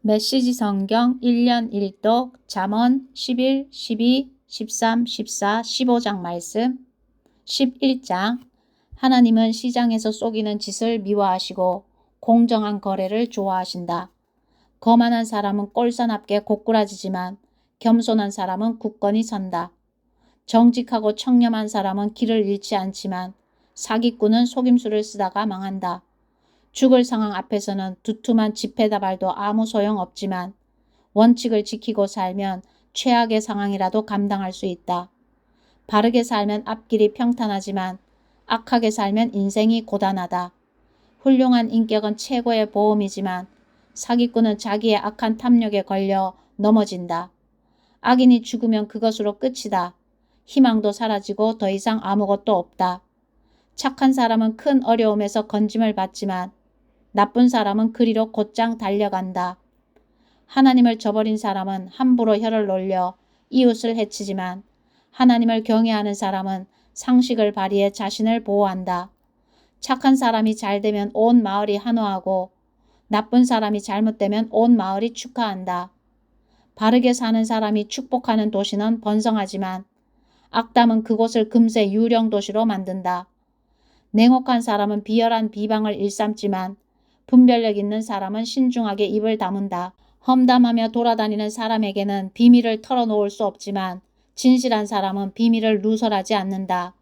메시지 성경 1년 1독 잠언 11, 12, 13, 14, 15장 말씀 11장 하나님은 시장에서 속이는 짓을 미워하시고 공정한 거래를 좋아하신다. 거만한 사람은 꼴사납게 고꾸라지지만 겸손한 사람은 굳건히 선다. 정직하고 청렴한 사람은 길을 잃지 않지만 사기꾼은 속임수를 쓰다가 망한다. 죽을 상황 앞에서는 두툼한 지폐다발도 아무 소용없지만 원칙을 지키고 살면 최악의 상황이라도 감당할 수 있다. 바르게 살면 앞길이 평탄하지만 악하게 살면 인생이 고단하다. 훌륭한 인격은 최고의 보험이지만 사기꾼은 자기의 악한 탐욕에 걸려 넘어진다. 악인이 죽으면 그것으로 끝이다. 희망도 사라지고 더 이상 아무것도 없다. 착한 사람은 큰 어려움에서 건짐을 받지만 나쁜 사람은 그리로 곧장 달려간다. 하나님을 저버린 사람은 함부로 혀를 놀려 이웃을 해치지만 하나님을 경외하는 사람은 상식을 발휘해 자신을 보호한다. 착한 사람이 잘되면 온 마을이 환호하고 나쁜 사람이 잘못되면 온 마을이 축하한다. 바르게 사는 사람이 축복하는 도시는 번성하지만 악담은 그곳을 금세 유령 도시로 만든다. 냉혹한 사람은 비열한 비방을 일삼지만 분별력 있는 사람은 신중하게 입을 다문다. 험담하며 돌아다니는 사람에게는 비밀을 털어놓을 수 없지만 진실한 사람은 비밀을 누설하지 않는다.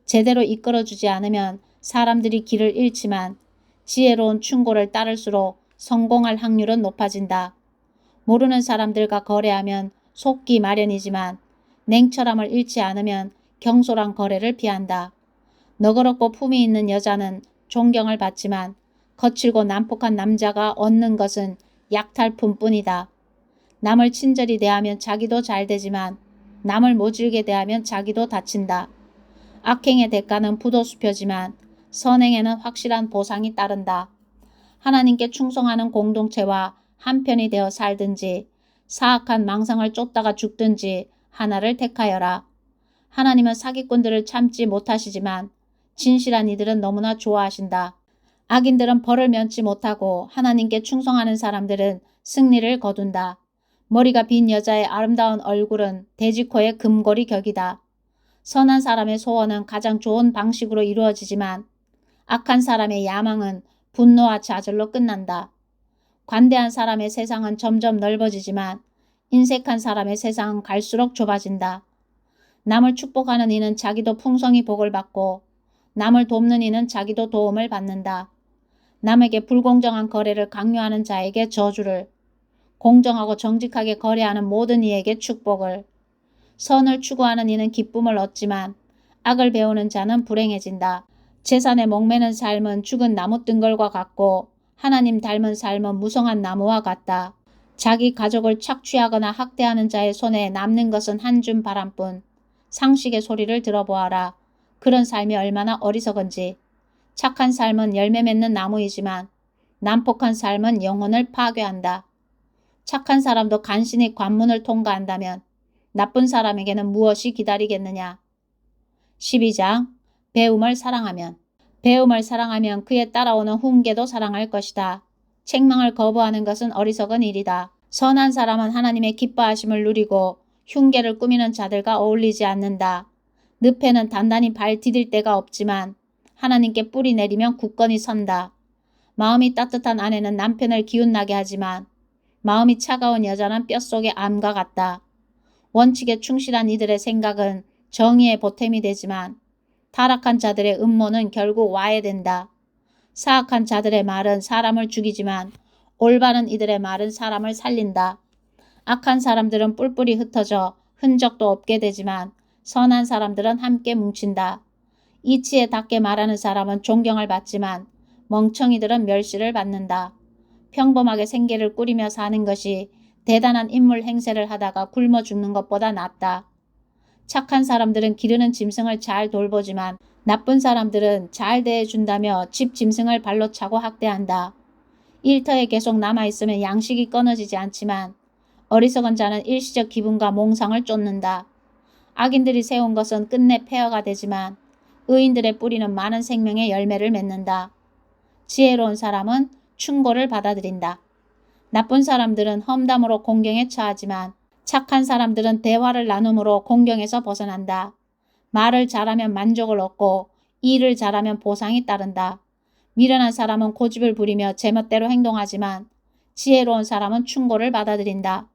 제대로 이끌어주지 않으면 사람들이 길을 잃지만 지혜로운 충고를 따를수록 성공할 확률은 높아진다. 모르는 사람들과 거래하면 속기 마련이지만 냉철함을 잃지 않으면 경솔한 거래를 피한다. 너그럽고 품위 있는 여자는 존경을 받지만 거칠고 난폭한 남자가 얻는 것은 약탈품뿐이다. 남을 친절히 대하면 자기도 잘 되지만 남을 모질게 대하면 자기도 다친다. 악행의 대가는 부도수표지만 선행에는 확실한 보상이 따른다. 하나님께 충성하는 공동체와 한편이 되어 살든지 사악한 망상을 쫓다가 죽든지 하나를 택하여라. 하나님은 사기꾼들을 참지 못하시지만 진실한 이들은 너무나 좋아하신다. 악인들은 벌을 면치 못하고 하나님께 충성하는 사람들은 승리를 거둔다. 머리가 빈 여자의 아름다운 얼굴은 돼지코의 금고리 격이다. 선한 사람의 소원은 가장 좋은 방식으로 이루어지지만 악한 사람의 야망은 분노와 좌절로 끝난다. 관대한 사람의 세상은 점점 넓어지지만 인색한 사람의 세상은 갈수록 좁아진다. 남을 축복하는 이는 자기도 풍성히 복을 받고 남을 돕는 이는 자기도 도움을 받는다. 남에게 불공정한 거래를 강요하는 자에게 저주를, 공정하고 정직하게 거래하는 모든 이에게 축복을, 선을 추구하는 이는 기쁨을 얻지만 악을 배우는 자는 불행해진다. 재산에 목매는 삶은 죽은 나무 뜬걸과 같고 하나님 닮은 삶은 무성한 나무와 같다. 자기 가족을 착취하거나 학대하는 자의 손에 남는 것은 한 줌 바람뿐. 상식의 소리를 들어보아라. 그런 삶이 얼마나 어리석은지. 착한 삶은 열매 맺는 나무이지만 난폭한 삶은 영혼을 파괴한다. 착한 사람도 간신히 관문을 통과한다면 나쁜 사람에게는 무엇이 기다리겠느냐. 12장 배움을 사랑하면 배움을 사랑하면 그에 따라오는 훈계도 사랑할 것이다. 책망을 거부하는 것은 어리석은 일이다. 선한 사람은 하나님의 기뻐하심을 누리고 흉계를 꾸미는 자들과 어울리지 않는다. 늪에는 단단히 발 디딜 데가 없지만 하나님께 뿌리 내리면 굳건히 선다. 마음이 따뜻한 아내는 남편을 기운나게 하지만 마음이 차가운 여자는 뼛속의 암과 같다. 원칙에 충실한 이들의 생각은 정의의 보탬이 되지만 타락한 자들의 음모는 결국 와해된다. 사악한 자들의 말은 사람을 죽이지만 올바른 이들의 말은 사람을 살린다. 악한 사람들은 뿔뿔이 흩어져 흔적도 없게 되지만 선한 사람들은 함께 뭉친다. 이치에 닿게 말하는 사람은 존경을 받지만 멍청이들은 멸시를 받는다. 평범하게 생계를 꾸리며 사는 것이 대단한 인물 행세를 하다가 굶어 죽는 것보다 낫다. 착한 사람들은 기르는 짐승을 잘 돌보지만 나쁜 사람들은 잘 대해준다며 집 짐승을 발로 차고 학대한다. 일터에 계속 남아있으면 양식이 끊어지지 않지만 어리석은 자는 일시적 기분과 몽상을 쫓는다. 악인들이 세운 것은 끝내 폐허가 되지만 의인들의 뿌리는 많은 생명의 열매를 맺는다. 지혜로운 사람은 충고를 받아들인다. 나쁜 사람들은 험담으로 공경에 처하지만 착한 사람들은 대화를 나눔으로 공경에서 벗어난다. 말을 잘하면 만족을 얻고 일을 잘하면 보상이 따른다. 미련한 사람은 고집을 부리며 제멋대로 행동하지만 지혜로운 사람은 충고를 받아들인다.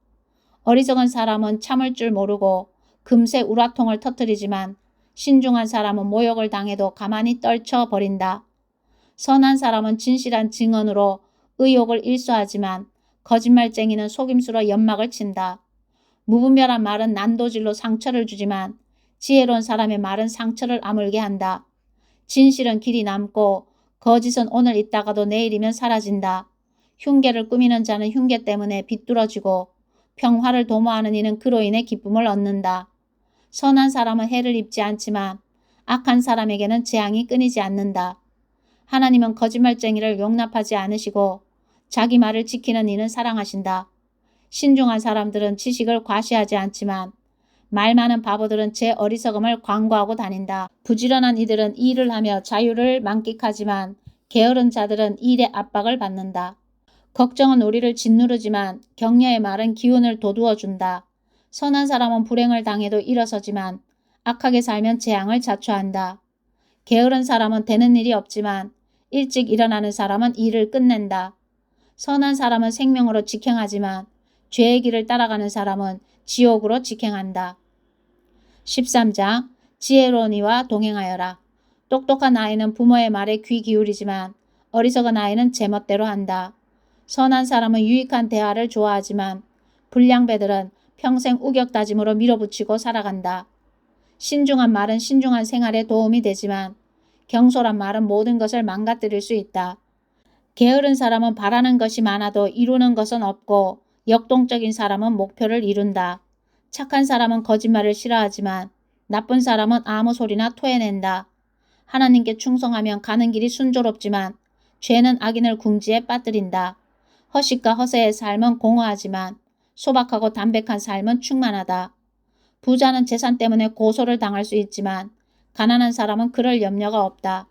어리석은 사람은 참을 줄 모르고 금세 우라통을 터뜨리지만 신중한 사람은 모욕을 당해도 가만히 떨쳐버린다. 선한 사람은 진실한 증언으로 의욕을 일소하지만 거짓말쟁이는 속임수로 연막을 친다. 무분별한 말은 난도질로 상처를 주지만 지혜로운 사람의 말은 상처를 아물게 한다. 진실은 길이 남고 거짓은 오늘 있다가도 내일이면 사라진다. 흉계를 꾸미는 자는 흉계 때문에 비뚤어지고 평화를 도모하는 이는 그로 인해 기쁨을 얻는다. 선한 사람은 해를 입지 않지만 악한 사람에게는 재앙이 끊이지 않는다. 하나님은 거짓말쟁이를 용납하지 않으시고 자기 말을 지키는 이는 사랑하신다. 신중한 사람들은 지식을 과시하지 않지만 말 많은 바보들은 제 어리석음을 광고하고 다닌다. 부지런한 이들은 일을 하며 자유를 만끽하지만 게으른 자들은 일의 압박을 받는다. 걱정은 우리를 짓누르지만 격려의 말은 기운을 돋우어준다. 선한 사람은 불행을 당해도 일어서지만 악하게 살면 재앙을 자초한다. 게으른 사람은 되는 일이 없지만 일찍 일어나는 사람은 일을 끝낸다. 선한 사람은 생명으로 직행하지만 죄의 길을 따라가는 사람은 지옥으로 직행한다. 13장 지혜로운 이와 동행하여라. 똑똑한 아이는 부모의 말에 귀 기울이지만 어리석은 아이는 제멋대로 한다. 선한 사람은 유익한 대화를 좋아하지만 불량배들은 평생 우격다짐으로 밀어붙이고 살아간다. 신중한 말은 신중한 생활에 도움이 되지만 경솔한 말은 모든 것을 망가뜨릴 수 있다. 게으른 사람은 바라는 것이 많아도 이루는 것은 없고 역동적인 사람은 목표를 이룬다. 착한 사람은 거짓말을 싫어하지만 나쁜 사람은 아무 소리나 토해낸다. 하나님께 충성하면 가는 길이 순조롭지만 죄는 악인을 궁지에 빠뜨린다. 허식과 허세의 삶은 공허하지만 소박하고 담백한 삶은 충만하다. 부자는 재산 때문에 고소를 당할 수 있지만 가난한 사람은 그럴 염려가 없다.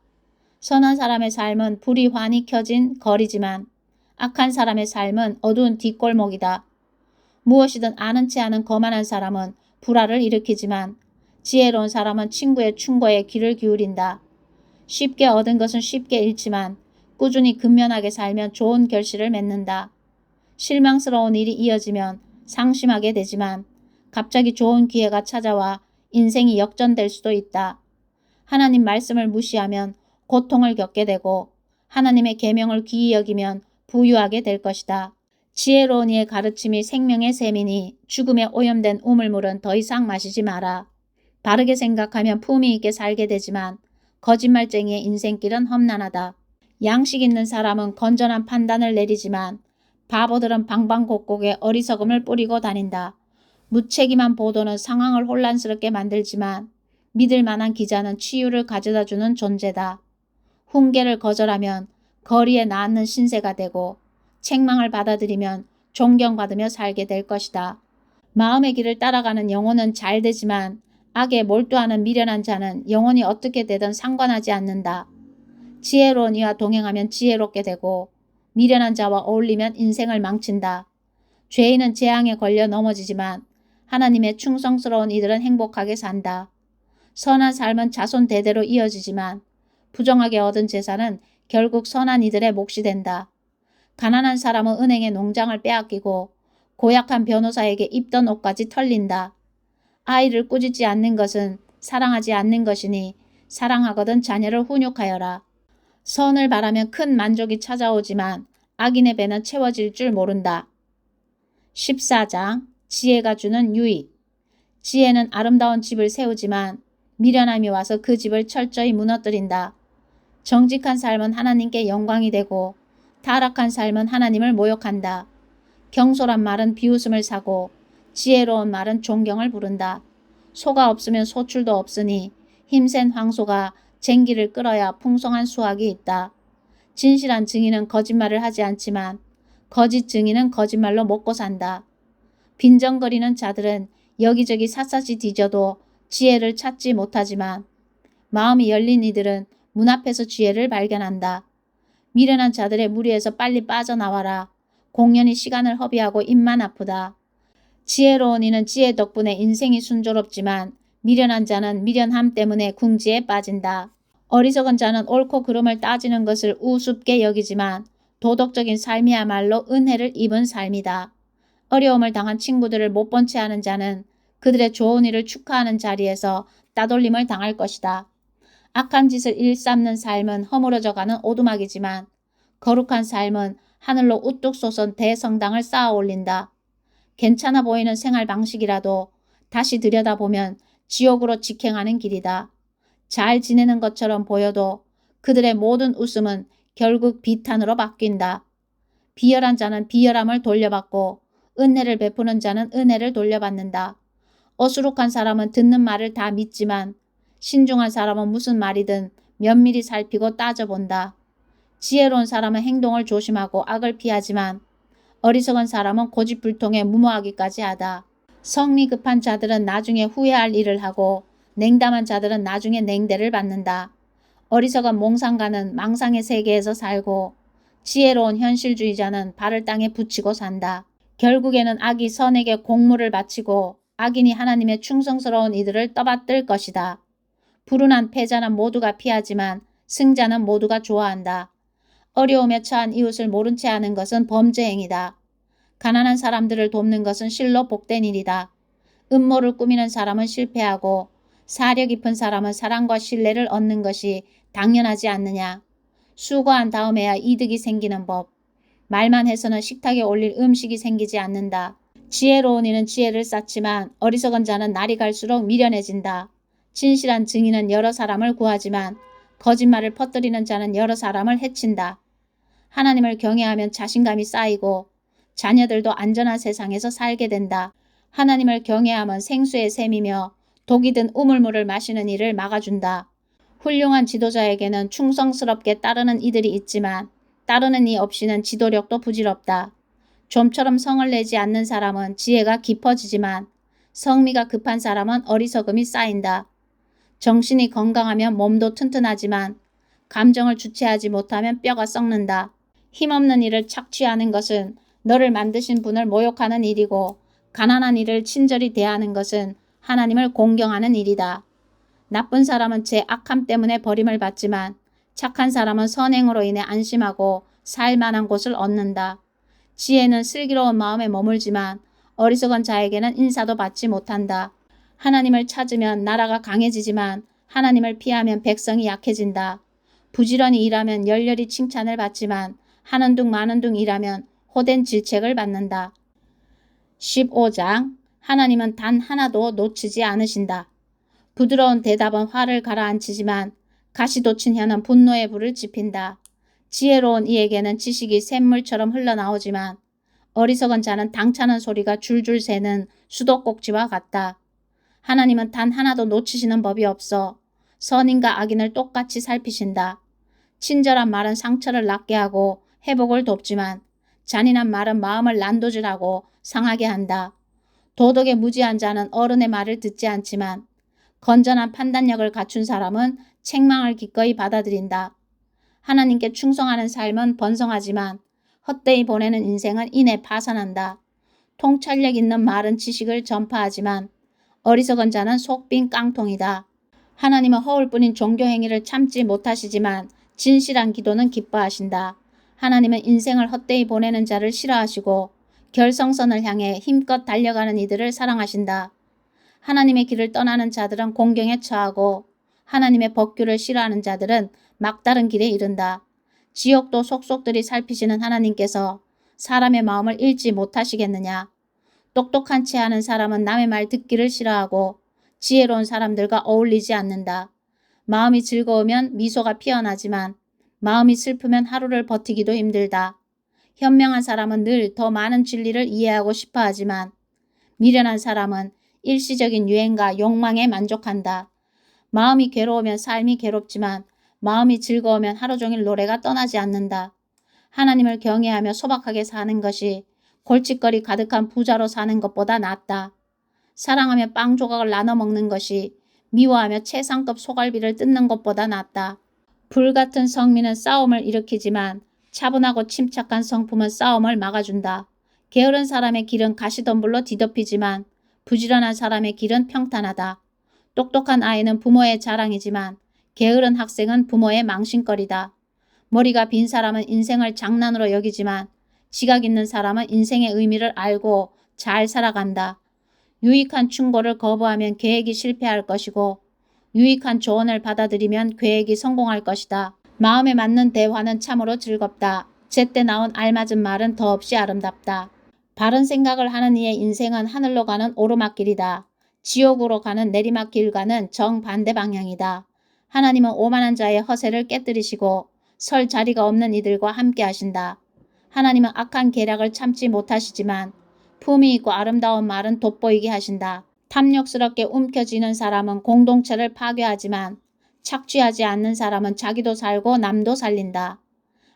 선한 사람의 삶은 불이 환히 켜진 거리지만 악한 사람의 삶은 어두운 뒷골목이다. 무엇이든 아는 체 하는 거만한 사람은 불화를 일으키지만 지혜로운 사람은 친구의 충고에 귀를 기울인다. 쉽게 얻은 것은 쉽게 잃지만 꾸준히 근면하게 살면 좋은 결실을 맺는다. 실망스러운 일이 이어지면 상심하게 되지만 갑자기 좋은 기회가 찾아와 인생이 역전될 수도 있다. 하나님 말씀을 무시하면 고통을 겪게 되고 하나님의 계명을 귀히 여기면 부유하게 될 것이다. 지혜로운 이의 가르침이 생명의 샘이니 죽음에 오염된 우물물은 더 이상 마시지 마라. 바르게 생각하면 품위 있게 살게 되지만 거짓말쟁이의 인생길은 험난하다. 양식 있는 사람은 건전한 판단을 내리지만 바보들은 방방곡곡에 어리석음을 뿌리고 다닌다. 무책임한 보도는 상황을 혼란스럽게 만들지만 믿을 만한 기자는 치유를 가져다주는 존재다. 훈계를 거절하면 거리에 낳는 신세가 되고 책망을 받아들이면 존경받으며 살게 될 것이다. 마음의 길을 따라가는 영혼은 잘 되지만 악에 몰두하는 미련한 자는 영혼이 어떻게 되든 상관하지 않는다. 지혜로운 이와 동행하면 지혜롭게 되고 미련한 자와 어울리면 인생을 망친다. 죄인은 재앙에 걸려 넘어지지만 하나님의 충성스러운 이들은 행복하게 산다. 선한 삶은 자손 대대로 이어지지만 부정하게 얻은 재산은 결국 선한 이들의 몫이 된다. 가난한 사람은 은행의 농장을 빼앗기고 고약한 변호사에게 입던 옷까지 털린다. 아이를 꾸짖지 않는 것은 사랑하지 않는 것이니 사랑하거든 자녀를 훈육하여라. 선을 바라면 큰 만족이 찾아오지만 악인의 배는 채워질 줄 모른다. 14장 지혜가 주는 유익. 지혜는 아름다운 집을 세우지만 미련함이 와서 그 집을 철저히 무너뜨린다. 정직한 삶은 하나님께 영광이 되고 타락한 삶은 하나님을 모욕한다. 경솔한 말은 비웃음을 사고 지혜로운 말은 존경을 부른다. 소가 없으면 소출도 없으니 힘센 황소가 쟁기를 끌어야 풍성한 수확이 있다. 진실한 증인은 거짓말을 하지 않지만 거짓 증인은 거짓말로 먹고 산다. 빈정거리는 자들은 여기저기 샅샅이 뒤져도 지혜를 찾지 못하지만 마음이 열린 이들은 문 앞에서 지혜를 발견한다. 미련한 자들의 무리에서 빨리 빠져나와라. 공연히 시간을 허비하고 입만 아프다. 지혜로운 이는 지혜 덕분에 인생이 순조롭지만 미련한 자는 미련함 때문에 궁지에 빠진다. 어리석은 자는 옳고 그름을 따지는 것을 우습게 여기지만 도덕적인 삶이야말로 은혜를 입은 삶이다. 어려움을 당한 친구들을 못 본 채 하는 자는 그들의 좋은 일을 축하하는 자리에서 따돌림을 당할 것이다. 악한 짓을 일삼는 삶은 허물어져가는 오두막이지만 거룩한 삶은 하늘로 우뚝 솟은 대성당을 쌓아 올린다. 괜찮아 보이는 생활 방식이라도 다시 들여다보면 지옥으로 직행하는 길이다. 잘 지내는 것처럼 보여도 그들의 모든 웃음은 결국 비탄으로 바뀐다. 비열한 자는 비열함을 돌려받고 은혜를 베푸는 자는 은혜를 돌려받는다. 어수룩한 사람은 듣는 말을 다 믿지만 신중한 사람은 무슨 말이든 면밀히 살피고 따져본다. 지혜로운 사람은 행동을 조심하고 악을 피하지만 어리석은 사람은 고집불통에 무모하기까지 하다. 성미 급한 자들은 나중에 후회할 일을 하고 냉담한 자들은 나중에 냉대를 받는다. 어리석은 몽상가는 망상의 세계에서 살고 지혜로운 현실주의자는 발을 땅에 붙이고 산다. 결국에는 악이 선에게 공물을 바치고 악인이 하나님의 충성스러운 이들을 떠받들 것이다. 불운한 패자는 모두가 피하지만 승자는 모두가 좋아한다. 어려움에 처한 이웃을 모른 채 하는 것은 범죄 행위다. 가난한 사람들을 돕는 것은 실로 복된 일이다. 음모를 꾸미는 사람은 실패하고 사려 깊은 사람은 사랑과 신뢰를 얻는 것이 당연하지 않느냐. 수고한 다음에야 이득이 생기는 법. 말만 해서는 식탁에 올릴 음식이 생기지 않는다. 지혜로운 이는 지혜를 쌓지만 어리석은 자는 날이 갈수록 미련해진다. 진실한 증인은 여러 사람을 구하지만 거짓말을 퍼뜨리는 자는 여러 사람을 해친다. 하나님을 경외하면 자신감이 쌓이고 자녀들도 안전한 세상에서 살게 된다. 하나님을 경외함은 생수의 샘이며 독이 든 우물물을 마시는 이를 막아준다. 훌륭한 지도자에게는 충성스럽게 따르는 이들이 있지만 따르는 이 없이는 지도력도 부질없다. 좀처럼 성을 내지 않는 사람은 지혜가 깊어지지만 성미가 급한 사람은 어리석음이 쌓인다. 정신이 건강하면 몸도 튼튼하지만 감정을 주체하지 못하면 뼈가 썩는다. 힘없는 일을 착취하는 것은 너를 만드신 분을 모욕하는 일이고 가난한 이를 친절히 대하는 것은 하나님을 공경하는 일이다. 나쁜 사람은 제 악함 때문에 버림을 받지만 착한 사람은 선행으로 인해 안심하고 살 만한 곳을 얻는다. 지혜는 슬기로운 마음에 머물지만 어리석은 자에게는 인사도 받지 못한다. 하나님을 찾으면 나라가 강해지지만 하나님을 피하면 백성이 약해진다. 부지런히 일하면 열렬히 칭찬을 받지만 하는 둥 마는 둥 일하면 호된 질책을 받는다. 15장 하나님은 단 하나도 놓치지 않으신다. 부드러운 대답은 화를 가라앉히지만 가시돋친 혀는 분노의 불을 지핀다. 지혜로운 이에게는 지식이 샘물처럼 흘러나오지만 어리석은 자는 당차는 소리가 줄줄 새는 수도꼭지와 같다. 하나님은 단 하나도 놓치시는 법이 없어 선인과 악인을 똑같이 살피신다. 친절한 말은 상처를 낫게 하고 회복을 돕지만 잔인한 말은 마음을 난도질하고 상하게 한다. 도덕에 무지한 자는 어른의 말을 듣지 않지만 건전한 판단력을 갖춘 사람은 책망을 기꺼이 받아들인다. 하나님께 충성하는 삶은 번성하지만 헛되이 보내는 인생은 이내 파산한다. 통찰력 있는 말은 지식을 전파하지만 어리석은 자는 속 빈 깡통이다. 하나님은 허울뿐인 종교행위를 참지 못하시지만 진실한 기도는 기뻐하신다. 하나님은 인생을 헛되이 보내는 자를 싫어하시고 결성선을 향해 힘껏 달려가는 이들을 사랑하신다. 하나님의 길을 떠나는 자들은 공경에 처하고 하나님의 법규를 싫어하는 자들은 막다른 길에 이른다. 지옥도 속속들이 살피시는 하나님께서 사람의 마음을 읽지 못하시겠느냐. 똑똑한 채 하는 사람은 남의 말 듣기를 싫어하고 지혜로운 사람들과 어울리지 않는다. 마음이 즐거우면 미소가 피어나지만 마음이 슬프면 하루를 버티기도 힘들다. 현명한 사람은 늘 더 많은 진리를 이해하고 싶어 하지만 미련한 사람은 일시적인 유행과 욕망에 만족한다. 마음이 괴로우면 삶이 괴롭지만 마음이 즐거우면 하루 종일 노래가 떠나지 않는다. 하나님을 경외하며 소박하게 사는 것이 골칫거리 가득한 부자로 사는 것보다 낫다. 사랑하며 빵 조각을 나눠 먹는 것이 미워하며 최상급 소갈비를 뜯는 것보다 낫다. 불같은 성민은 싸움을 일으키지만 차분하고 침착한 성품은 싸움을 막아준다. 게으른 사람의 길은 가시덤불로 뒤덮이지만 부지런한 사람의 길은 평탄하다. 똑똑한 아이는 부모의 자랑이지만 게으른 학생은 부모의 망신거리다. 머리가 빈 사람은 인생을 장난으로 여기지만 지각 있는 사람은 인생의 의미를 알고 잘 살아간다. 유익한 충고를 거부하면 계획이 실패할 것이고 유익한 조언을 받아들이면 계획이 성공할 것이다. 마음에 맞는 대화는 참으로 즐겁다. 제때 나온 알맞은 말은 더없이 아름답다. 바른 생각을 하는 이의 인생은 하늘로 가는 오르막길이다. 지옥으로 가는 내리막길과는 정반대 방향이다. 하나님은 오만한 자의 허세를 깨뜨리시고 설 자리가 없는 이들과 함께 하신다. 하나님은 악한 계략을 참지 못하시지만 품위 있고 아름다운 말은 돋보이게 하신다. 탐욕스럽게 움켜쥐는 사람은 공동체를 파괴하지만 착취하지 않는 사람은 자기도 살고 남도 살린다.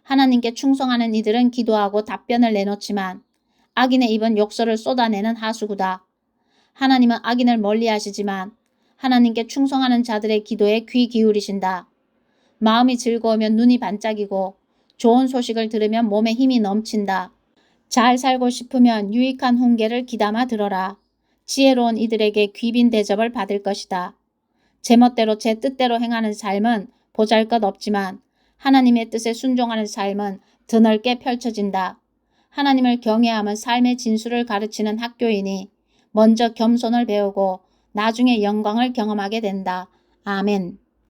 하나님께 충성하는 이들은 기도하고 답변을 내놓지만 악인의 입은 욕설을 쏟아내는 하수구다. 하나님은 악인을 멀리하시지만 하나님께 충성하는 자들의 기도에 귀 기울이신다. 마음이 즐거우면 눈이 반짝이고 좋은 소식을 들으면 몸에 힘이 넘친다. 잘 살고 싶으면 유익한 훈계를 귀담아 들어라. 지혜로운 이들에게 귀빈 대접을 받을 것이다. 제멋대로 제 뜻대로 행하는 삶은 보잘것없지만 하나님의 뜻에 순종하는 삶은 드넓게 펼쳐진다. 하나님을 경외함은 삶의 진수를 가르치는 학교이니 먼저 겸손을 배우고 나중에 영광을 경험하게 된다. 아멘.